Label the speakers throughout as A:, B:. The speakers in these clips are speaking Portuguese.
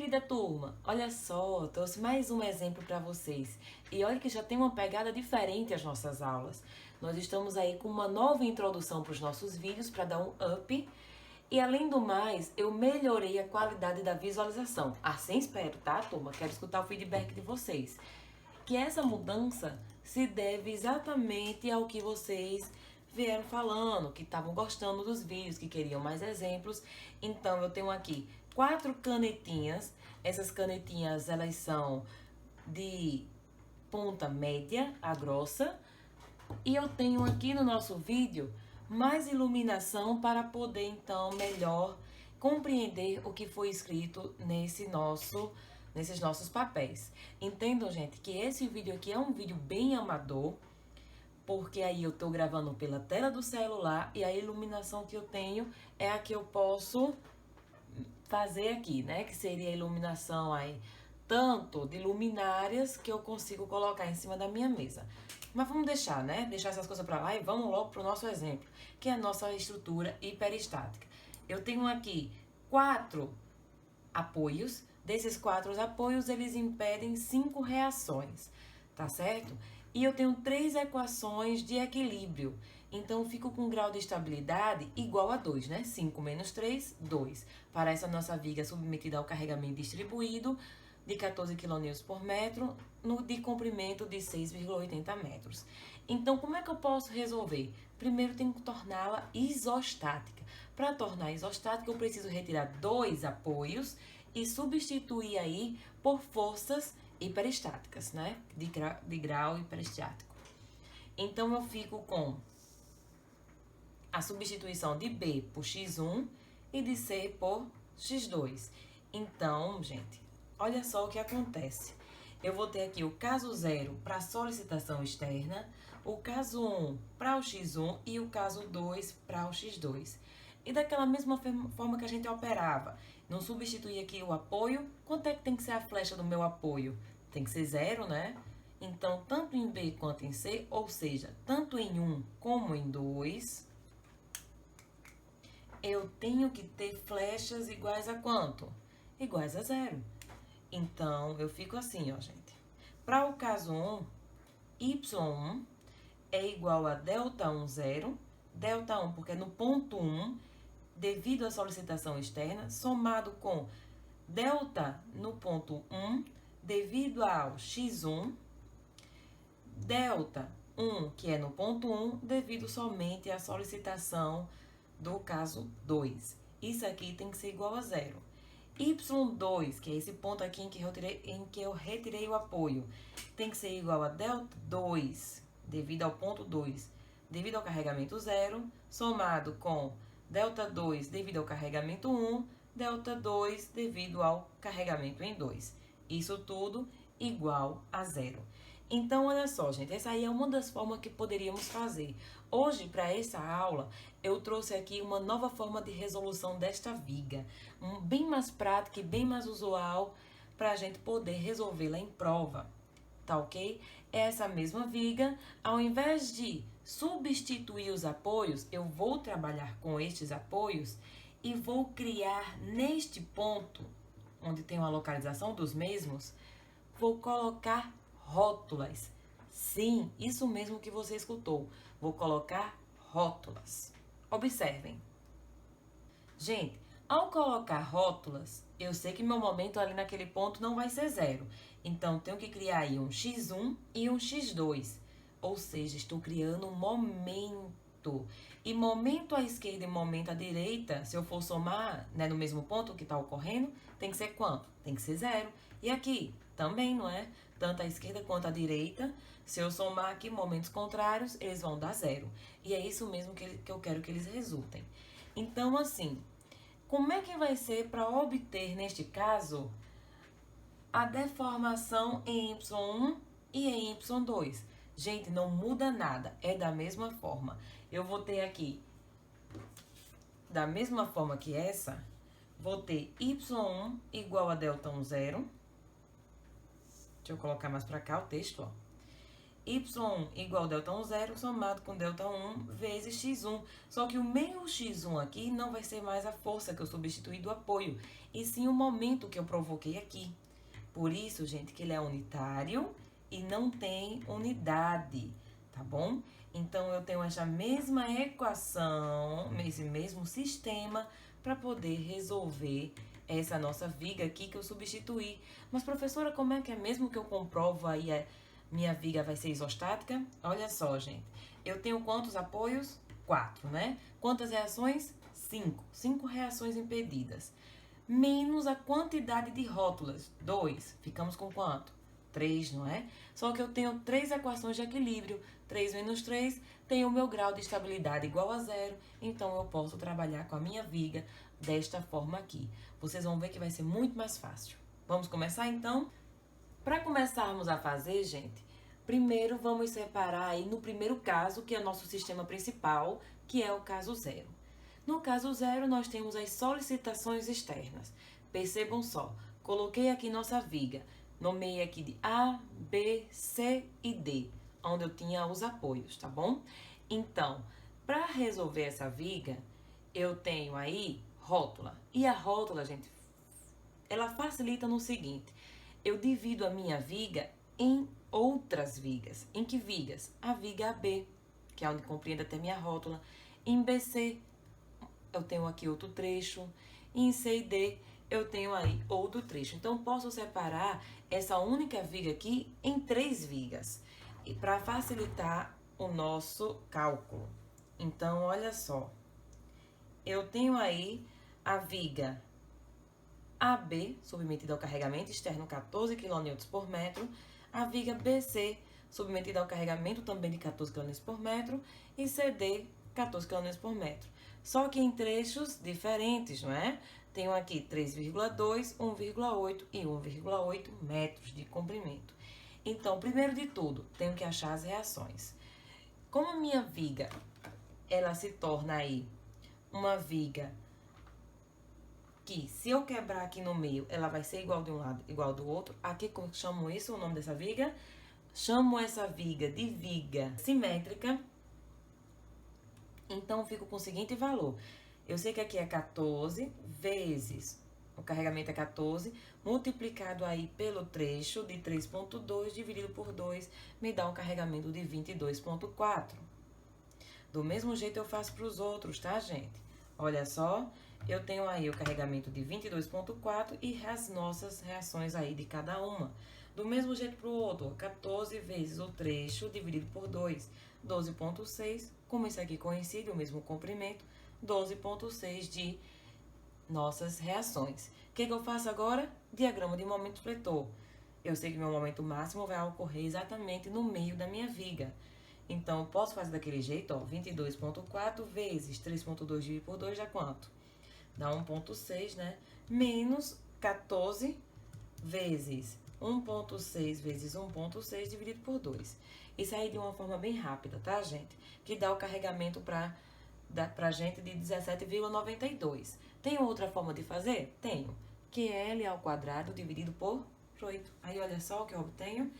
A: querida turma, olha só, trouxe mais um exemplo para vocês. E olha que já tem uma pegada diferente às nossas aulas. Nós estamos aí com uma nova introdução para os nossos vídeos para dar um up. E além do mais, eu melhorei a qualidade da visualização. Assim espero, tá, turma? Quero escutar o feedback de vocês. Que essa mudança se deve exatamente ao que vocês vieram falando, que estavam gostando dos vídeos, que queriam mais exemplos. Então eu tenho aqui 4 canetinhas. Essas canetinhas, elas são de ponta média a grossa. E eu tenho aqui no nosso vídeo mais iluminação para poder então melhor compreender o que foi escrito nesses nossos papéis. Entendam, gente, que esse vídeo aqui é um vídeo bem amador, porque aí eu tô gravando pela tela do celular e a iluminação que eu tenho é a que eu posso fazer aqui, né? Que seria a iluminação aí, tanto de luminárias que eu consigo colocar em cima da minha mesa. Mas vamos deixar, né? Deixar essas coisas para lá e vamos logo pro nosso exemplo, que é a nossa estrutura hiperestática. Eu tenho aqui 4 apoios. Desses 4 apoios, eles impedem 5 reações, tá certo? E eu tenho 3 equações de equilíbrio. Então, eu fico com um grau de estabilidade igual a 2, né? 5 menos 3, 2. Para essa nossa viga submetida ao carregamento distribuído de 14 kN por metro, de comprimento de 6,80 metros. Então, como é que eu posso resolver? Primeiro, tenho que torná-la isostática. Para tornar isostática, eu preciso retirar 2 apoios e substituir aí por forças hiperestáticas, né? De grau hiperestático. Então, eu fico com a substituição de B por X1 e de C por X2. Então, gente, olha só o que acontece. Eu vou ter aqui o caso 0 para solicitação externa, o caso 1 para o X1 e o caso 2 para o X2. E daquela mesma forma que a gente operava, não substituir aqui o apoio, quanto é que tem que ser a flecha do meu apoio? Tem que ser 0, né? Então, tanto em B quanto em C, ou seja, tanto em 1 como em 2, eu tenho que ter flechas iguais a quanto? Iguais a 0. Então, eu fico assim, ó, gente. Para o caso 1, Y1 é igual a ΔI, 0. ΔI, porque é no ponto 1, devido à solicitação externa, somado com delta no ponto 1, devido ao X1, delta 1, que é no ponto 1, devido somente à solicitação do caso 2. Isso aqui tem que ser igual a 0. Y2, que é esse ponto aqui em que eu retirei o apoio, tem que ser igual a delta 2, devido ao ponto 2, devido ao carregamento 0, somado com delta 2 devido ao carregamento 1, delta 2 devido ao carregamento em 2. Isso tudo igual a 0. Então, olha só, gente, essa aí é uma das formas que poderíamos fazer. Hoje, para essa aula, eu trouxe aqui uma nova forma de resolução desta viga, bem mais prática e bem mais usual para a gente poder resolvê-la em prova, tá ok? Essa mesma viga, ao invés de substituir os apoios, eu vou trabalhar com estes apoios e vou criar neste ponto, onde tem uma localização dos mesmos, vou colocar rótulas. Sim, isso mesmo que você escutou. Vou colocar rótulas. Observem. Gente, ao colocar rótulas, eu sei que meu momento ali naquele ponto não vai ser 0. Então, tenho que criar aí um X1 e um X2. Ou seja, estou criando um momento. E momento à esquerda e momento à direita, se eu for somar, né, no mesmo ponto que está ocorrendo, tem que ser quanto? Tem que ser 0. E aqui, também, não é? Tanto à esquerda quanto à direita, se eu somar aqui momentos contrários, eles vão dar 0. E é isso mesmo que eu quero que eles resultem. Então, assim, como é que vai ser para obter, neste caso, a deformação em Y1 e em Y2? Gente, não muda nada, é da mesma forma. Eu vou ter aqui, da mesma forma que essa, vou ter Y1 igual a ΔI, 0. Deixa eu colocar mais para cá o texto, ó. Y1 igual a delta 1, 0, somado com delta 1 vezes x1. Só que o meu x1 aqui não vai ser mais a força que eu substituí do apoio, e sim o momento que eu provoquei aqui. Por isso, gente, que ele é unitário e não tem unidade, tá bom? Então, eu tenho essa mesma equação, esse mesmo sistema, para poder resolver essa nossa viga aqui que eu substituí. Mas, professora, como é que é mesmo que eu comprovo aí minha viga vai ser isostática? Olha só, gente. Eu tenho quantos apoios? 4, né? Quantas reações? 5. 5 reações impedidas. Menos a quantidade de rótulas. 2. Ficamos com quanto? 3, não é? Só que eu tenho 3 equações de equilíbrio. 3 menos 3 tem o meu grau de estabilidade igual a 0. Então, eu posso trabalhar com a minha viga desta forma aqui. Vocês vão ver que vai ser muito mais fácil. Vamos começar, então? Para começarmos a fazer, gente, primeiro vamos separar aí no primeiro caso, que é o nosso sistema principal, que é o caso 0. No caso 0, nós temos as solicitações externas. Percebam só, coloquei aqui nossa viga, nomeei aqui de A, B, C e D, onde eu tinha os apoios, tá bom? Então, para resolver essa viga, eu tenho aí rótula. E a rótula, gente, ela facilita no seguinte: eu divido a minha viga em outras vigas. Em que vigas? A viga AB, que é onde compreende até minha rótula. Em BC, eu tenho aqui outro trecho. Em C e D, eu tenho aí outro trecho. Então, posso separar essa única viga aqui em 3 vigas, e para facilitar o nosso cálculo. Então, olha só. Eu tenho aí a viga AB, submetida ao carregamento externo 14 kN por metro, a viga BC, submetida ao carregamento também de 14 kN por metro, e CD, 14 kN por metro. Só que em trechos diferentes, não é? Tenho aqui 3,2, 1,8 e 1,8 metros de comprimento. Então, primeiro de tudo, tenho que achar as reações. Como a minha viga, ela se torna aí uma viga que, se eu quebrar aqui no meio, ela vai ser igual de um lado, igual do outro. Aqui, como chamo isso, o nome dessa viga? Chamo essa viga de viga simétrica. Então, fico com o seguinte valor. Eu sei que aqui é 14 vezes, o carregamento é 14, multiplicado aí pelo trecho de 3,2 dividido por 2, me dá um carregamento de 22,4. Do mesmo jeito eu faço para os outros, tá, gente? Olha só, eu tenho aí o carregamento de 22,4 e as nossas reações aí de cada uma. Do mesmo jeito para o outro, 14 vezes o trecho dividido por 2, 12,6. Como isso aqui coincide, o mesmo comprimento, 12,6 de nossas reações. O que eu faço agora? Diagrama de momento fletor. Eu sei que meu momento máximo vai ocorrer exatamente no meio da minha viga. Então, eu posso fazer daquele jeito, ó, 22,4 vezes 3,2 dividido por 2 dá quanto? Dá 1,6, né? Menos 14 vezes 1,6 vezes 1,6 dividido por 2. Isso aí de uma forma bem rápida, tá, gente? Que dá o carregamento pra gente de 17,92. Tem outra forma de fazer? Tenho. Que é L ao quadrado dividido por 8. Aí, olha só o que eu obtenho.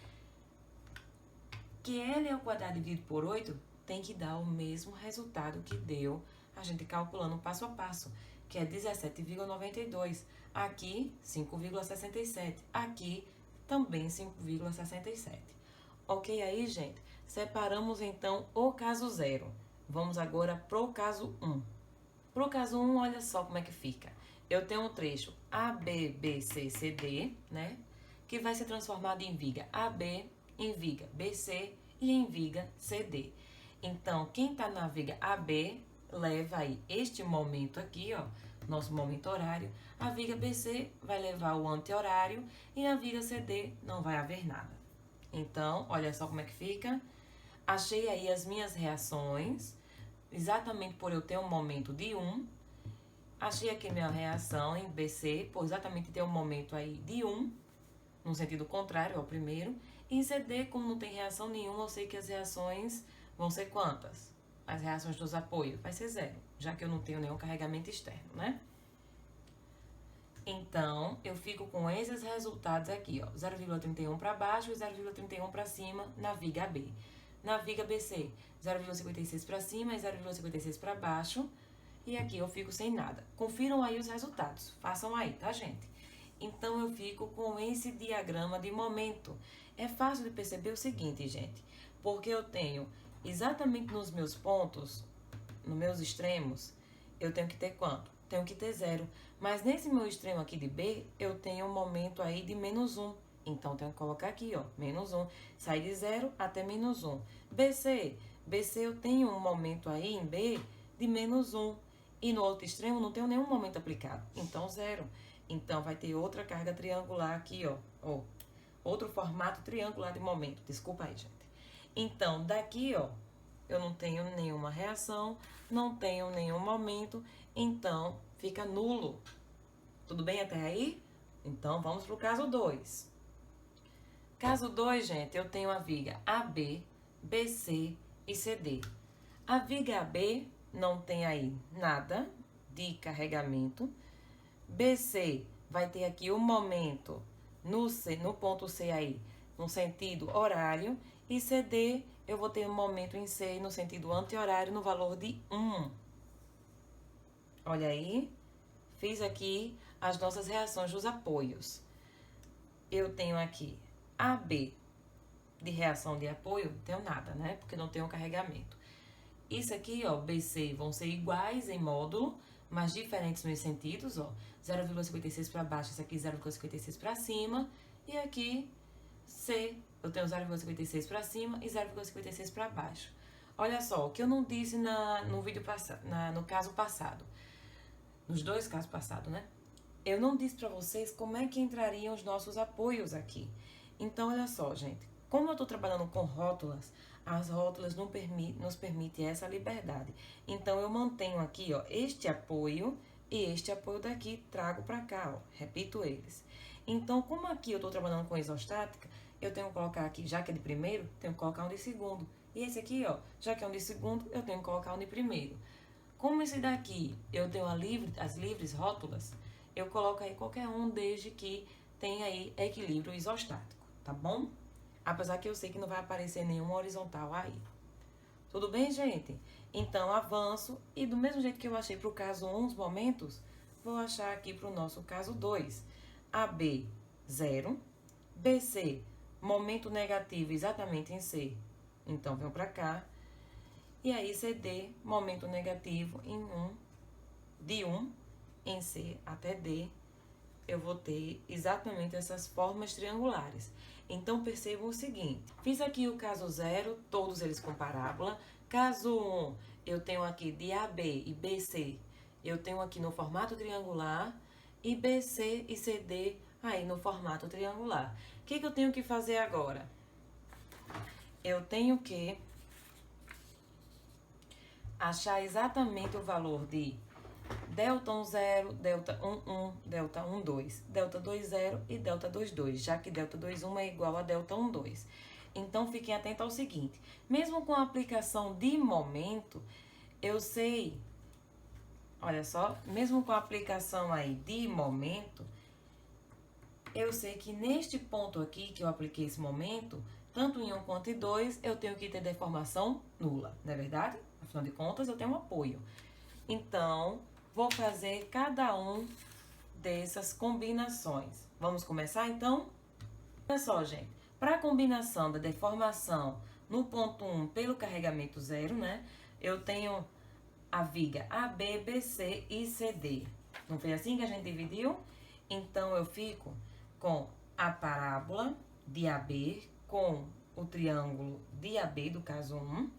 A: Que L ao quadrado dividido por 8 tem que dar o mesmo resultado que deu a gente calculando passo a passo, que é 17,92. Aqui, 5,67. Aqui, também 5,67. Ok aí, gente? Separamos, então, o caso 0. Vamos agora pro caso 1. Pro caso 1, olha só como é que fica. Eu tenho um trecho AB, BC, CD, né? Que vai ser transformado em viga AB, em viga BC e em viga CD. Então, quem tá na viga AB leva aí este momento aqui, ó, nosso momento horário. A viga BC vai levar o anti-horário e a viga CD não vai haver nada. Então, olha só como é que fica. Achei aí as minhas reações, exatamente por eu ter um momento de 1. Achei aqui minha reação em BC, por exatamente ter um momento aí de 1, no sentido contrário ao primeiro. E em CD, como não tem reação nenhuma, eu sei que as reações vão ser quantas? As reações dos apoios vai ser 0, já que eu não tenho nenhum carregamento externo, né? Então, eu fico com esses resultados aqui, ó. 0,31 para baixo e 0,31 para cima na viga AB. Na viga BC, 0,56 para cima e 0,56 para baixo. E aqui eu fico sem nada. Confiram aí os resultados. Façam aí, tá, gente? Então, eu fico com esse diagrama de momento. É fácil de perceber o seguinte, gente. Porque eu tenho exatamente nos meus pontos, nos meus extremos, eu tenho que ter quanto? Tenho que ter 0. Mas nesse meu extremo aqui de B, eu tenho um momento aí de -1. Então, tenho que colocar aqui, ó, -1. Sai de 0 até -1. BC. BC eu tenho um momento aí em B de -1. E no outro extremo não tenho nenhum momento aplicado. Então, 0. Então, vai ter outra carga triangular aqui, ó. Outro formato triangular de momento. Desculpa aí, gente. Então, daqui, ó, eu não tenho nenhuma reação, não tenho nenhum momento, então fica nulo. Tudo bem até aí? Então, vamos pro caso 2. Caso 2, gente, eu tenho a viga AB, BC e CD. A viga AB não tem aí nada de carregamento. BC vai ter aqui o momento no ponto C aí, no sentido horário. E CD, eu vou ter um momento em C no sentido anti-horário no valor de 1. Olha aí, fiz aqui as nossas reações dos apoios. Eu tenho aqui AB de reação de apoio, não tenho nada, né? Porque não tenho carregamento. Isso aqui, ó, BC, vão ser iguais em módulo, mas diferentes nos sentidos, ó. 0,56 para baixo, esse aqui 0,56 para cima. E aqui, C, eu tenho 0,56 para cima e 0,56 para baixo. Olha só, o que eu não disse no vídeo passado, no caso passado. Nos dois casos passados, né? Eu não disse para vocês como é que entrariam os nossos apoios aqui. Então, olha só, gente. Como eu estou trabalhando com rótulas, as rótulas nos permitem essa liberdade. Então, eu mantenho aqui, ó, este apoio e este apoio daqui, trago para cá, ó. Repito eles. Então, como aqui eu estou trabalhando com isostática, eu tenho que colocar aqui, já que é de primeiro, tenho que colocar um de segundo. E esse aqui, ó, já que é um de segundo, eu tenho que colocar um de primeiro. Como esse daqui eu tenho as livres rótulas, eu coloco aí qualquer um desde que tenha aí equilíbrio isostático, tá bom? Apesar que eu sei que não vai aparecer nenhum horizontal aí. Tudo bem, gente? Então, avanço e do mesmo jeito que eu achei para o caso 1 os momentos, vou achar aqui para o nosso caso 2. AB, 0. BC, momento negativo exatamente em C. Então, venho para cá. E aí, CD, momento negativo em 1, de 1 em C até D, eu vou ter exatamente essas formas triangulares. Então, percebam o seguinte, fiz aqui o caso 0, todos eles com parábola. Caso 1, eu tenho aqui de AB e BC, eu tenho aqui no formato triangular, e BC e CD aí no formato triangular. O que eu tenho que fazer agora? Eu tenho que achar exatamente o valor de delta 1, 0, delta 1, 1, delta 1, 2, delta 2, 0 e delta 2, 2, já que delta 2, 1 é igual a delta 1, 2. Então, fiquem atentos ao seguinte, mesmo com a aplicação de momento, eu sei, olha só, mesmo com a aplicação aí de momento, eu sei que neste ponto aqui, que eu apliquei esse momento, tanto em 1 quanto em 2, eu tenho que ter deformação nula, não é verdade? Afinal de contas, eu tenho um apoio. Então, vou fazer cada um dessas combinações. Vamos começar, então? Olha só, gente. Para a combinação da deformação no ponto 1 pelo carregamento 0, né? Eu tenho a viga AB, BC e CD. Não foi assim que a gente dividiu? Então, eu fico com a parábola de AB com o triângulo de AB do caso 1,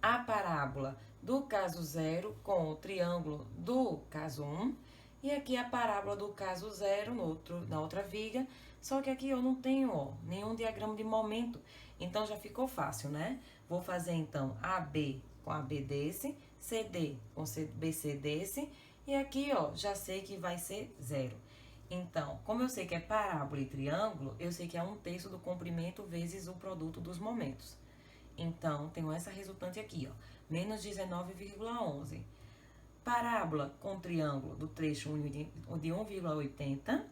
A: a parábola do caso 0 com o triângulo do caso 1, e aqui a parábola do caso 0 na outra viga, só que aqui eu não tenho, ó, nenhum diagrama de momento, então já ficou fácil, né? Vou fazer, então, AB com AB desse, CD com BC desse, e aqui, ó, já sei que vai ser 0. Então, como eu sei que é parábola e triângulo, eu sei que é 1/3 do comprimento vezes o produto dos momentos. Então, tenho essa resultante aqui, ó, menos 19,11. Parábola com triângulo do trecho de 1,80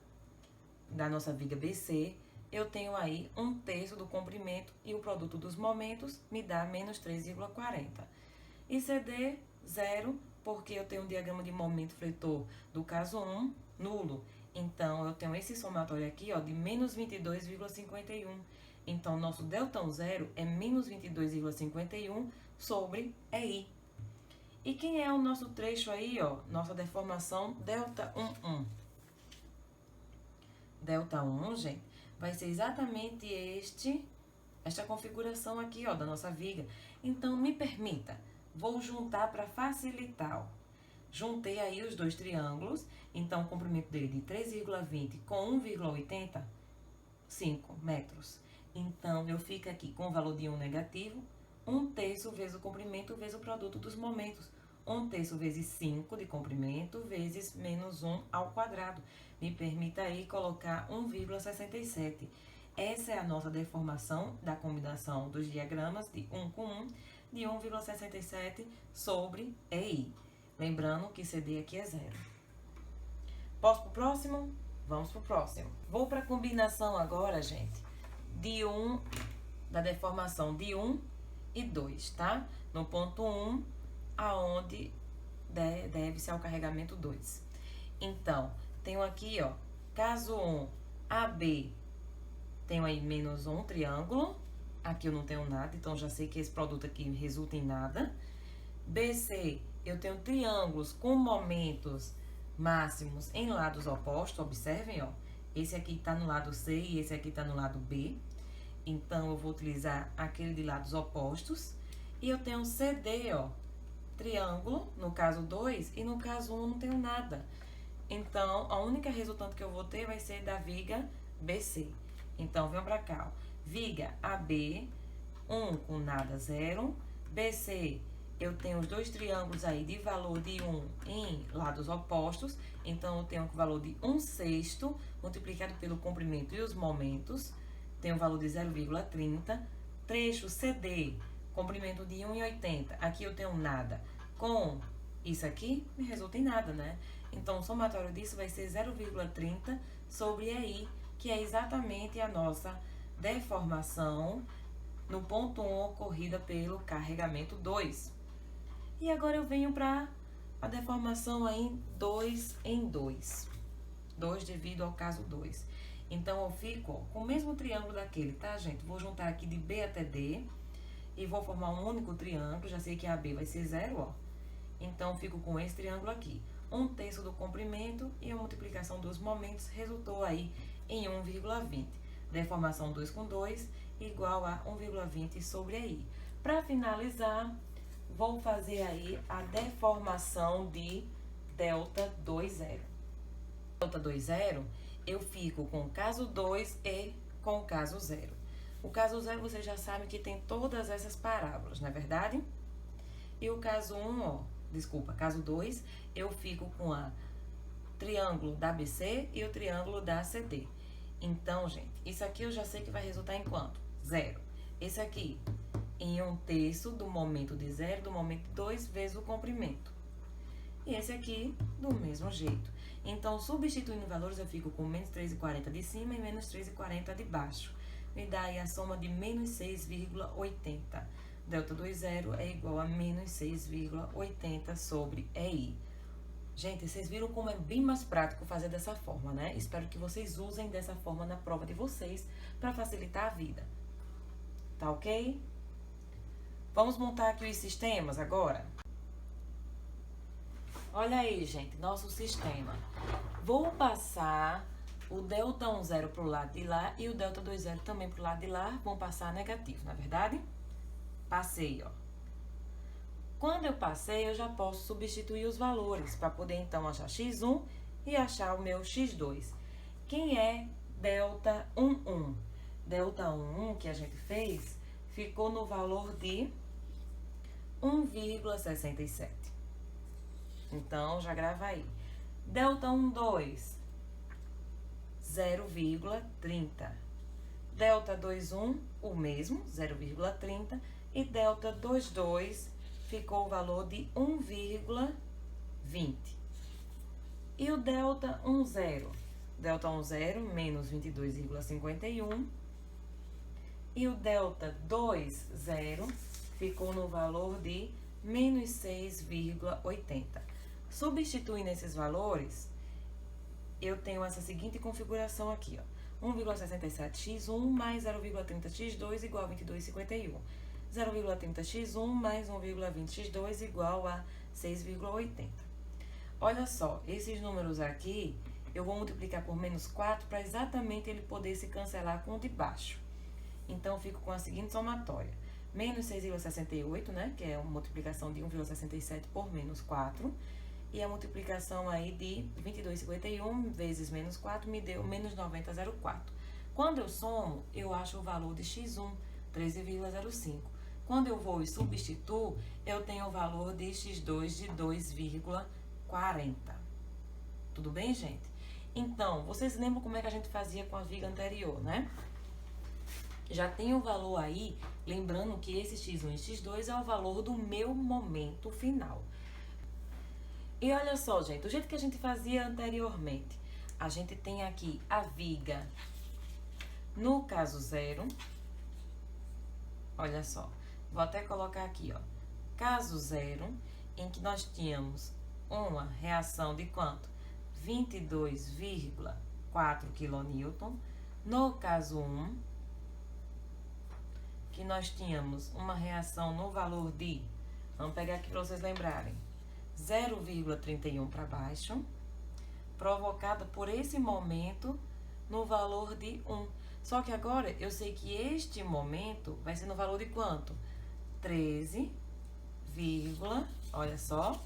A: da nossa viga BC, eu tenho aí 1/3 do comprimento e o produto dos momentos me dá menos 3,40. E CD, 0, porque eu tenho um diagrama de momento fletor do caso 1, nulo. Então, eu tenho esse somatório aqui, ó, de menos 22,51. Então, nosso delta 0 é menos 22,51 sobre EI. E quem é o nosso trecho aí, ó? Nossa deformação delta 1,1. Delta 1, gente, vai ser exatamente esta configuração aqui, ó, da nossa viga. Então, me permita, vou juntar para facilitar, ó. Juntei aí os dois triângulos, então o comprimento dele de 3,20 com 1,80, 5 metros. Então, eu fico aqui com o valor de 1 negativo, 1/3 vezes o comprimento vezes o produto dos momentos. 1/3 vezes 5 de comprimento vezes menos 1 ao quadrado. Me permita aí colocar 1,67. Essa é a nossa deformação da combinação dos diagramas de 1 com 1, de 1,67 sobre EI. Lembrando que CD aqui é 0. Posso pro próximo? Vamos pro próximo. Vou para a combinação agora, gente, da deformação de 1 e 2, tá? No ponto 1, aonde deve-se ao carregamento 2. Então, tenho aqui, ó, caso 1, AB, tenho aí menos 1 triângulo. Aqui eu não tenho nada, então já sei que esse produto aqui resulta em nada. BC, eu tenho triângulos com momentos máximos em lados opostos, observem, ó. Esse aqui tá no lado C e esse aqui tá no lado B. Então, eu vou utilizar aquele de lados opostos. E eu tenho CD, ó, triângulo, no caso 2, e no caso 1 não tenho nada. Então, a única resultante que eu vou ter vai ser da viga BC. Então, venham pra cá, ó. Viga AB, 1 com nada, 0. BC, eu tenho os dois triângulos aí de valor de 1 em lados opostos. Então, eu tenho o valor de 1/6 multiplicado pelo comprimento e os momentos. Tem o valor de 0,30. Trecho CD, comprimento de 1,80. Aqui eu tenho nada. Com isso aqui, me resulta em nada, né? Então, o somatório disso vai ser 0,30 sobre EI, que é exatamente a nossa deformação no ponto 1 ocorrida pelo carregamento 2. E agora eu venho para a deformação aí 2 em 2. 2 devido ao caso 2. Então, eu fico, ó, com o mesmo triângulo daquele, tá, gente? Vou juntar aqui de B até D e vou formar um único triângulo. Já sei que a B vai ser 0, ó. Então, fico com esse triângulo aqui. 1/3 do comprimento e a multiplicação dos momentos resultou aí em 1,20. Deformação 2 com 2 igual a 1,20 sobre EI. Para finalizar, vou fazer aí a deformação de delta 2,0. Delta 2,0, eu fico com o caso 2 e com o caso 0. O caso 0, você já sabe que tem todas essas parábolas, não é verdade? E o caso 1, ó, desculpa, caso 2, eu fico com o triângulo da BC e o triângulo da CD. Então, gente, isso aqui eu já sei que vai resultar em quanto? 0. Esse aqui, em 1/3 do momento de 0, do momento 2, vezes o comprimento. E esse aqui, do mesmo jeito. Então, substituindo valores, eu fico com menos 3,40 de cima e menos 3,40 de baixo. Me dá aí a soma de menos 6,80. Delta 2,0 é igual a menos 6,80 sobre EI. Gente, vocês viram como é bem mais prático fazer dessa forma, né? Espero que vocês usem dessa forma na prova de vocês para facilitar a vida. Tá ok? Vamos montar aqui os sistemas agora? Olha aí, gente, nosso sistema. Vou passar o delta 1,0 pro lado de lá e o delta 2,0 também pro lado de lá. Vão passar negativo, não é verdade? Passei, ó. Quando eu passei, eu já posso substituir os valores para poder, então, achar x1 e achar o meu x2. Quem é delta 1,1? Delta 1,1 que a gente fez ficou no valor de 1,67. Então, já grava aí. Delta 1,2, 0,30. Delta 2,1, o mesmo, 0,30. E delta 2,2 ficou o valor de 1,20. 20. E o delta 10. Delta 10 menos 22,51. E o delta 20 ficou no valor de menos 6,80. Substituindo esses valores, eu tenho essa seguinte configuração aqui, ó. 1,67x1 mais 0,30x2 igual a 22,51. 0,30x1 mais 1,20x2 igual a 6,80. Olha só, esses números aqui, eu vou multiplicar por menos 4 para exatamente ele poder se cancelar com o de baixo. Então, eu fico com a seguinte somatória. Menos 6,68, né? Que é uma multiplicação de 1,67 por menos 4. E a multiplicação aí de 22,51 vezes menos 4 me deu menos 90,04. Quando eu somo, eu acho o valor de x1, 13,05. Quando eu vou e substituo, eu tenho o valor de x2 de 2,40. Tudo bem, gente? Então, vocês lembram como é que a gente fazia com a viga anterior, né? Já tem o valor aí, lembrando que esse x1 e x2 é o valor do meu momento final. E olha só, gente, do jeito que a gente fazia anteriormente, a gente tem aqui a viga no caso 0. Olha só, vou até colocar aqui, ó, caso 0, em que nós tínhamos uma reação de quanto? 22,4 kN. No caso 1, que nós tínhamos uma reação no valor de, vamos pegar aqui para vocês lembrarem, 0,31 para baixo, provocada por esse momento no valor de 1. Só que agora eu sei que este momento vai ser no valor de quanto? 13, olha só,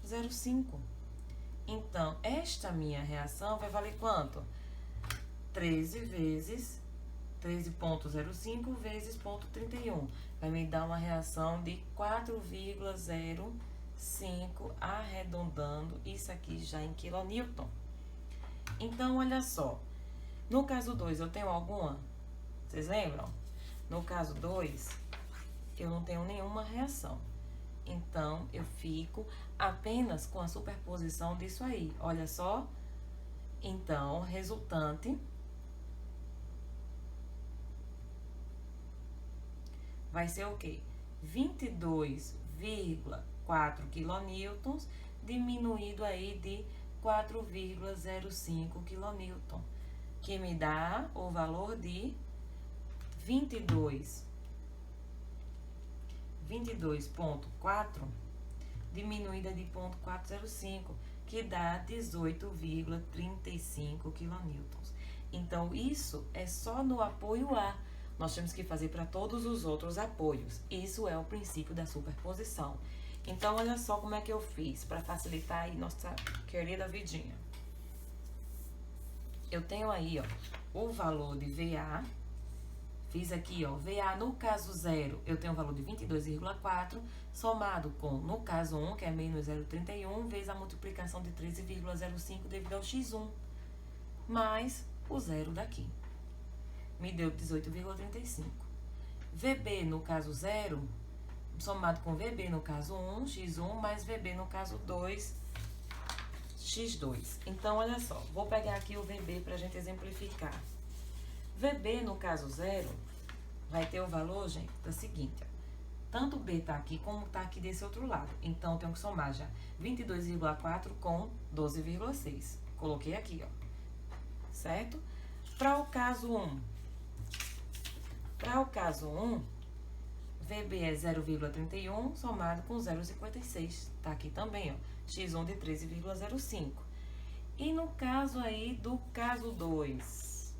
A: 0,5. Então, esta minha reação vai valer quanto? 13 vezes 13,05 vezes 0,31. Vai me dar uma reação de 4,05, arredondando isso aqui já em quilonewton. Então, olha só. No caso 2, eu tenho alguma? Vocês lembram? No caso 2, eu não tenho nenhuma reação. Então, eu fico apenas com a superposição disso aí. Olha só. Então, resultante vai ser o quê? 22,4 kN diminuído aí de 4,05 kN, que me dá o valor de 22,4 diminuída de 0,405, que dá 18,35 kN. Então, isso é só no apoio A. Nós temos que fazer para todos os outros apoios. Isso é o princípio da superposição. Então, olha só como é que eu fiz para facilitar aí nossa querida vidinha. Eu tenho aí, ó, o valor de VA. Fiz aqui, ó, VA no caso 0, eu tenho o valor de 22,4, somado com, no caso 1, que é menos 0,31, vezes a multiplicação de 13,05 devido ao x1, mais o zero daqui. Me deu 18,35. VB no caso 0, somado com VB no caso 1, x1, mais VB no caso 2, x2. Então, olha só, vou pegar aqui o VB para a gente exemplificar. VB no caso 0 vai ter o valor, gente, da seguinte, ó. Tanto B tá aqui como tá aqui desse outro lado. Então, eu tenho que somar já 22,4 com 12,6. Coloquei aqui, ó. Certo? Para o caso 1, VB é 0,31 somado com 0,56. Tá aqui também, ó. X1 de 13,05. E no caso aí do caso 2,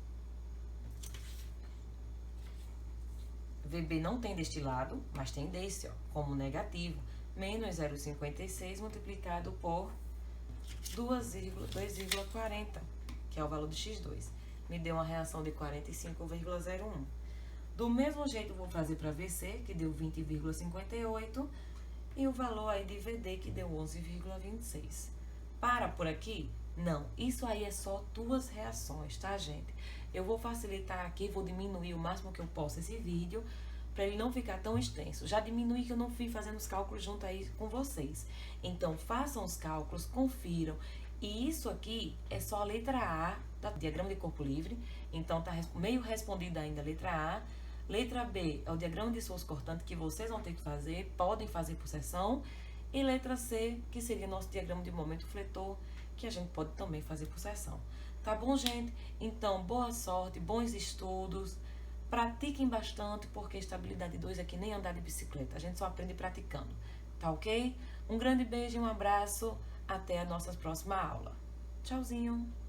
A: VB não tem deste lado, mas tem desse, ó, como negativo. Menos 0,56 multiplicado por 2,40, que é o valor de x2. Me deu uma reação de 45,01. Do mesmo jeito, eu vou fazer para VC, que deu 20,58. E o valor aí de VD, que deu 11,26. Para por aqui? Não, isso aí é só duas reações, tá, gente? Eu vou facilitar aqui, vou diminuir o máximo que eu posso esse vídeo, para ele não ficar tão extenso. Já diminui que eu não fui fazendo os cálculos junto aí com vocês. Então, façam os cálculos, confiram. E isso aqui é só a letra A, tá? Diagrama de corpo livre. Então, tá meio respondida ainda a letra A. Letra B é o diagrama de esforço cortante que vocês vão ter que fazer, podem fazer por sessão. E letra C, que seria nosso diagrama de momento fletor, que a gente pode também fazer por sessão. Tá bom, gente? Então, boa sorte, bons estudos. Pratiquem bastante, porque estabilidade 2 é que nem andar de bicicleta. A gente só aprende praticando. Tá ok? Um grande beijo e um abraço. Até a nossa próxima aula. Tchauzinho!